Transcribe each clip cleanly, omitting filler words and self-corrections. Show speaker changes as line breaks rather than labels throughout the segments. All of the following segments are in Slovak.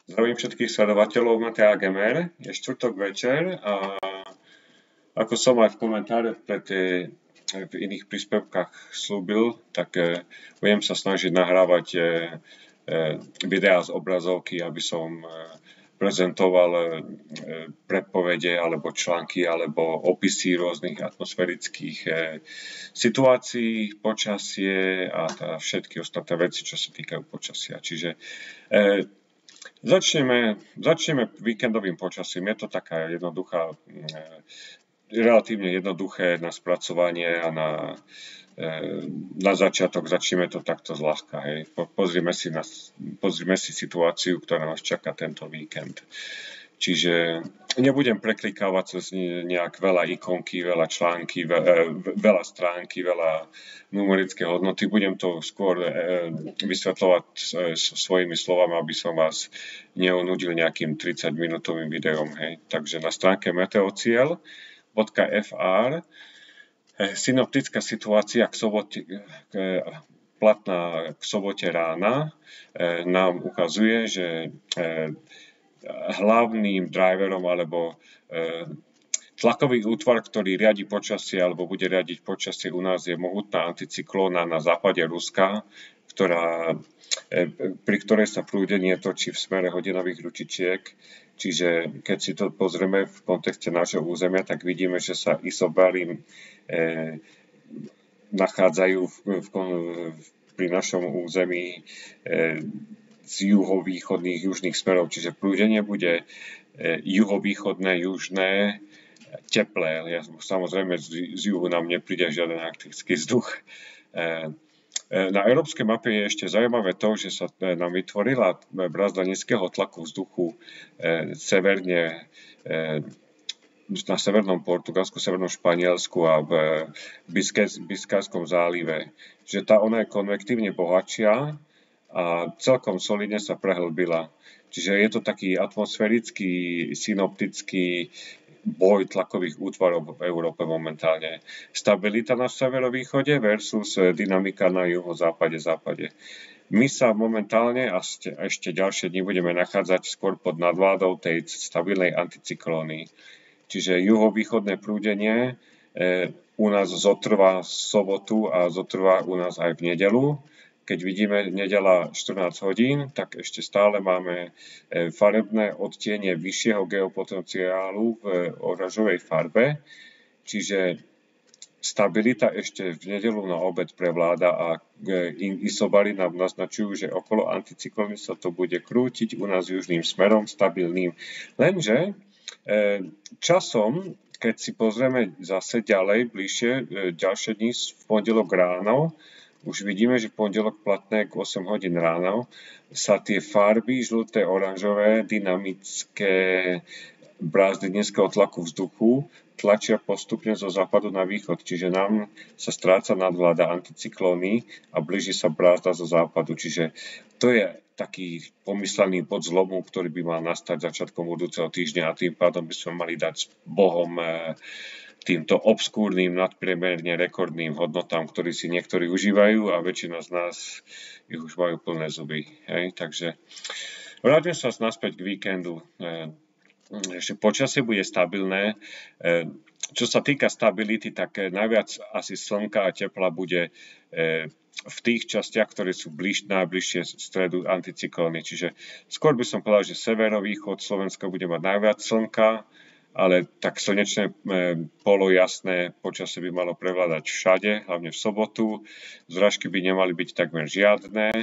Zdravím všetkých sledovateľov Mateja Gamer. Je štvrtok večer a ako som aj v komentáre v iných príspevkách slúbil, tak budem sa snažiť nahrávať videá z obrazovky, aby som prezentoval predpovede alebo články alebo opisy rôznych atmosférických situácií, počasie a všetky ostatné veci, čo sa týkajú počasia. Čiže Začneme víkendovým počasím. Je to taká relatívne jednoduché na spracovanie a na začiatok začneme to takto zľahka. Hej. Pozrime si situáciu, ktorá nás čaká tento víkend. Čiže nebudem preklikávať cez nejak veľa ikonky, veľa články, veľa stránky, veľa numerické hodnoty. Budem to skôr vysvetľovať svojimi slovami, aby som vás neunudil nejakým 30-minútovým videom. Hej. Takže na stránke meteociel.fr synoptická situácia platná k sobote rána nám ukazuje, že hlavným driverom alebo tlakový útvar, ktorý riadi počasie alebo bude riadiť počasie u nás, je mohutná anticyklóna na západe Ruska, pri ktorej sa prúdenie točí v smere hodinových ručičiek. Čiže keď si to pozrieme v kontexte nášho územia, tak vidíme, že sa isobaly nachádzajú pri našom území z juhovýchodných južných smerov, čiže prúdenie bude juhovýchodné, južné, teplé. Samozrejme z juhu nám nepríde žiaden arktický vzduch. Na európskej mape je ešte zaujímavé to, že sa nám vytvorila brzda nízkeho tlaku vzduchu severne na severnom Portugalsku, severnom Španielsku a v Biskajskom zálive. Že ona je konvektívne bohatšia a celkom solidne sa prehlbila. Čiže je to taký atmosférický, synoptický boj tlakových útvarov v Európe momentálne. Stabilita na severovýchode versus dynamika na juhozápade. My sa momentálne a ešte ďalšie dni budeme nachádzať skôr pod nadvládou tej stabilnej anticyklóny. Čiže juhovýchodné prúdenie u nás zotrvá v sobotu a zotrvá u nás aj v nedeľu. Keď vidíme nedeľa 14 hodín, tak ešte stále máme farebné odtiene vyššieho geopotenciálu v oranžovej farbe. Čiže stabilita ešte v nedeľu na obed prevláda a isobaly nám naznačujú, že okolo anticyklóny sa to bude krútiť u nás južným smerom, stabilným. Lenže časom, keď si pozrieme zase ďalej, bližšie, ďalšie dni v pondelok ráno, už vidíme, že v pondelok platné k 8 hodín ráno sa tie farby žlté, oranžové, dynamické brázdy nízkeho tlaku vzduchu tlačia postupne zo západu na východ. Čiže nám sa stráca nadvláda anticyklóny a blíži sa brázda zo západu. Čiže to je taký pomyslený bod zlomu, ktorý by mal nastať začiatkom budúceho týždňa a tým pádom by sme mali dať Bohom týmto obskúrnym, nadpriemerne rekordným hodnotám, ktorí si niektorí užívajú a väčšina z nás ich už majú plné zuby. Hej? Takže vráťme sa naspäť k víkendu. Že počasie bude stabilné. Čo sa týka stability, tak najviac asi slnka a tepla bude v tých častiach, ktoré sú najbližšie stredu anticyklóny. Čiže skôr by som povedal, že severovýchod Slovenska bude mať najviac slnka, ale tak slnečné polojasné počasie by malo prevládať všade, hlavne v sobotu. Zrážky by nemali byť takmer žiadne.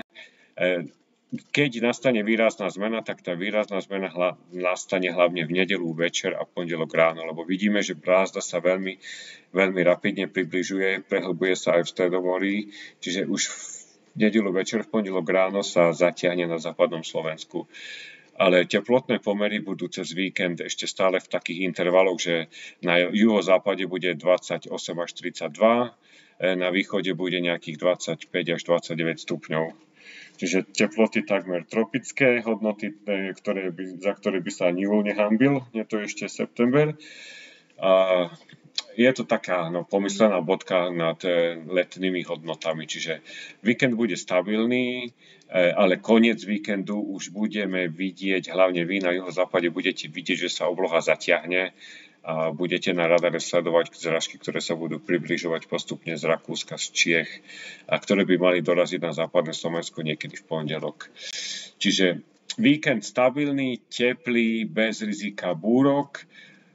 Keď nastane výrazná zmena, tak tá výrazná zmena nastane hlavne v nedeľu večer a v pondelok ráno, lebo vidíme, že brázda sa veľmi, veľmi rapidne približuje, prehlbuje sa aj v Stredomorí, čiže už v nedeľu večer, v pondelok ráno sa zatiahne na západnom Slovensku. Ale teplotné pomery budú cez víkend ešte stále v takých intervaloch, že na juhozápade bude 28 až 32, na východe bude nejakých 25 až 29 stupňov. Čiže teploty takmer tropické hodnoty, za ktoré by sa ani júl nehanbil, nie to ešte september. A je to taká pomyslená bodka nad letnými hodnotami, čiže víkend bude stabilný, ale koniec víkendu už budeme vidieť, hlavne vy na juhozápade budete vidieť, že sa obloha zatiahne a budete na radare sledovať zrážky, ktoré sa budú približovať postupne z Rakúska, z Čiech a ktoré by mali doraziť na západné Slovensko niekedy v pondelok. Čiže víkend stabilný, teplý, bez rizika búrok,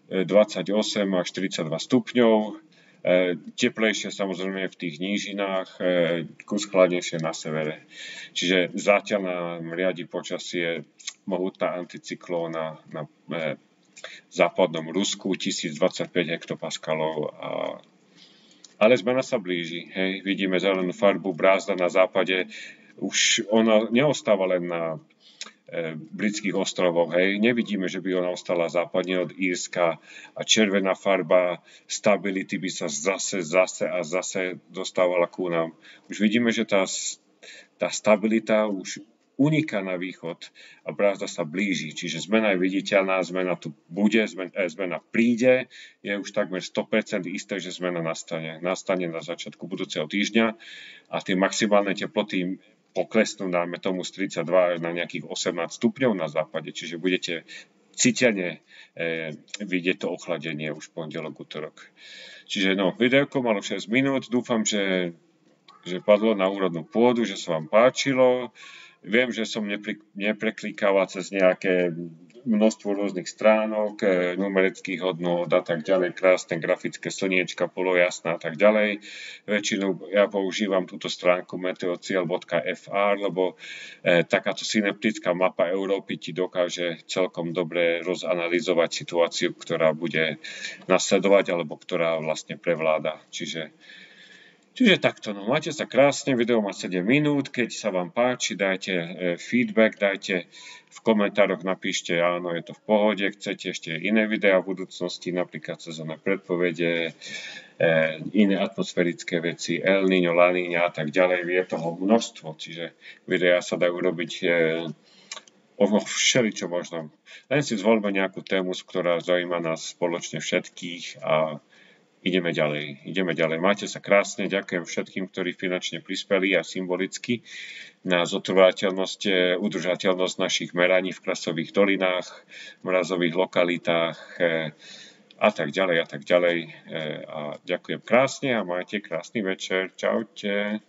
28 až 32 stupňov, teplejšie samozrejme v tých nížinách, kus chladnejšie na severe. Čiže zatiaľ nám riadi počasie mohutná anticyklóna na západnom Rusku, 1025 hektopaskalov. Ale zmena sa blíži. Hej. Vidíme zelenú farbu, brázda na západe. Už ona neostáva len na britských ostrovoch. Hej. Nevidíme, že by ona ostala západne od Írska a červená farba stability by sa zase dostávala ku nám. Už vidíme, že tá stabilita už uniká na východ a brázda sa blíži. Čiže zmena je viditeľná, zmena tu bude, zmena príde. Je už takmer 100% isté, že zmena nastane. Nastane na začiatku budúceho týždňa a tie maximálne teploty poklesnú, dáme tomu z 32 na nejakých 18 stupňov na západe, čiže budete citeľne vidieť to ochladenie už pondelok, utorok. Čiže videoko malo 6 minút, dúfam, že padlo na úrodnú pôdu, že sa vám páčilo. Viem, že som nepreklikával cez nejaké množstvo rôznych stránok, numerických hodnôt a tak ďalej, krásne grafické slniečka, polojasná a tak ďalej. Väčšinou ja používam túto stránku meteociel.fr, lebo takáto synoptická mapa Európy ti dokáže celkom dobre rozanalyzovať situáciu, ktorá bude nasledovať alebo ktorá vlastne prevláda. Čiže takto, máte sa krásne, video má 7 minút, keď sa vám páči, dajte feedback, dajte v komentároch, napíšte, áno, je to v pohode, chcete ešte iné videá v budúcnosti, napríklad sezónne predpovede, iné atmosférické veci, El Niño, La Niña a tak ďalej, je toho množstvo, čiže videá sa dajú robiť všeličo možno. Len si zvolme nejakú tému, ktorá zaujíma nás spoločne všetkých a ideme ďalej. Máte sa krásne. Ďakujem všetkým, ktorí finančne prispeli a symbolicky na zotrvateľnosť, udržateľnosť našich meraní v krasových dolinách, mrazových lokalitách a tak ďalej. A ďakujem krásne a majte krásny večer. Čaute.